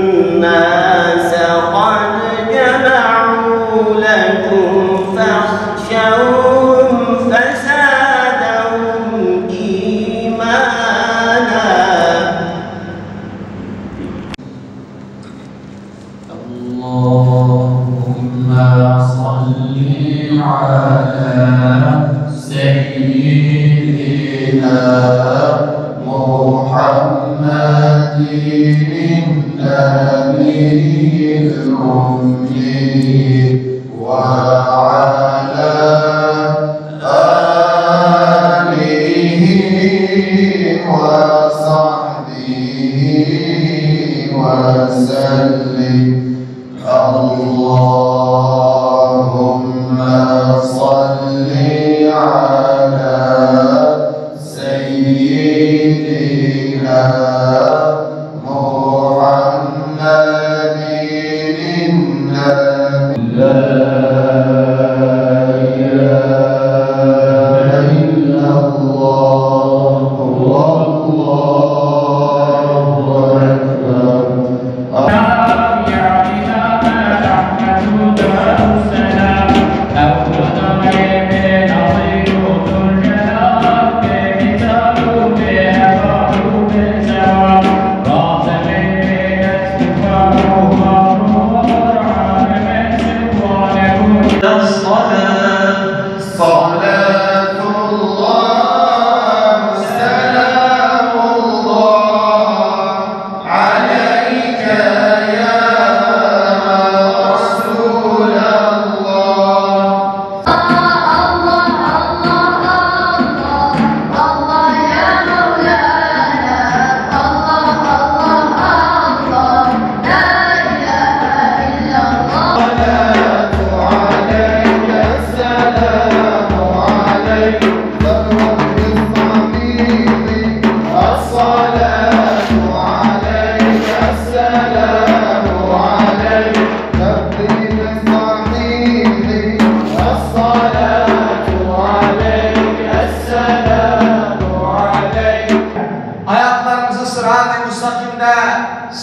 الناس قد جمعوا لكم فاخشوهم فزادهم إيمانا. اللهم صل على سيدنا محمد النبي الأمي وعلى آله وصحبه وسلم. اللهم صل على سيدنا محمد النبي لا إله إلا الله والله أكبر.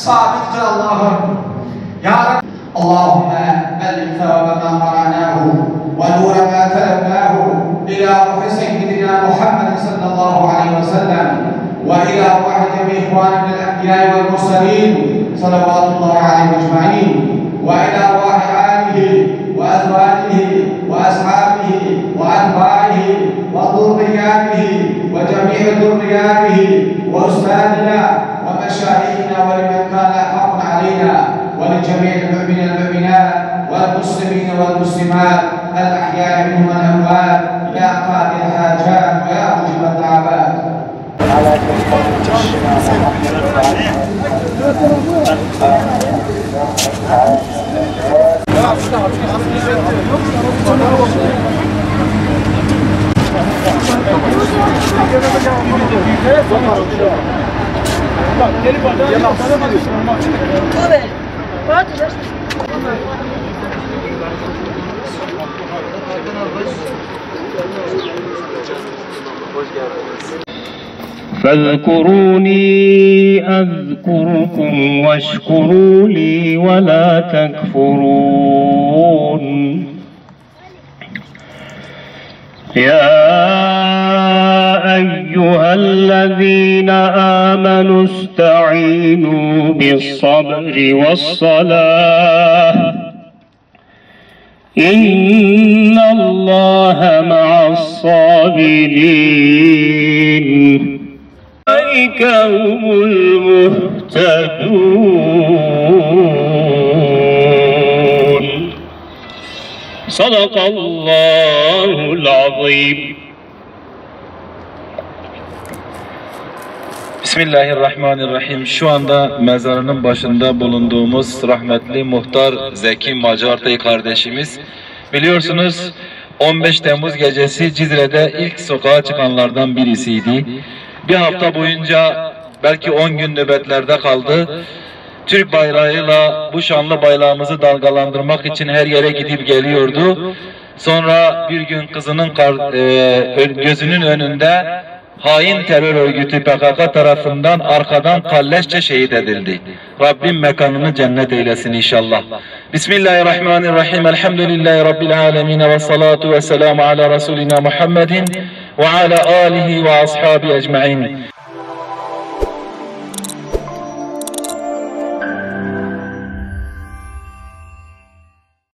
sabit kıl Allah'ım. Ya Rabbi. Allahümme belli sevabı ma qara'nahu ve nura ma talabnahu ila ruhi seyyidina Muhammed sallallahu aleyhi ve sellem ve ila ruhi cemi ihvanina al-enbiya vel mursalin sallallahu aleyhi ve ecmaîn ve ila ruhi alihi ve azvacihi ve ashabihi ve atba'ihi ve zurriyatihi ve cemi'i zurriyatihi ve ustadina ve meşayihina ve limen kana haqqan aleyna ولجميع المؤمنين والمؤمنات والمسلمين والمسلمات الأحياء منهم والأموات يا قاضي الحاجات ويا مجيب الدعوات. فاذكروني أذكركم واشكروا لي ولا تكفرون. يا أيها الذين آمنوا استعينوا بالصبر والصلاة إن الله مع الصابرين أولئك هم المهتدون. صدق الله العظيم. Bismillahirrahmanirrahim. Şu anda mezarının başında bulunduğumuz rahmetli muhtar Zeki Macartay kardeşimiz, biliyorsunuz 15 Temmuz gecesi Cizre'de ilk sokağa çıkanlardan birisiydi. Bir hafta boyunca belki 10 gün nöbetlerde kaldı. Türk bayrağıyla bu şanlı bayrağımızı dalgalandırmak için her yere gidip geliyordu. Sonra bir gün kızının gözünün önünde hain terör örgütü PKK tarafından arkadan kalleşçe şehit edildi. Rabbim mekanını cennet eylesin inşallah. Bismillahirrahmanirrahim. Elhamdülillahi Rabbil alemin ve salatu ve selamu ala Resulina Muhammedin ve ala alihi ve ashabi ecmain.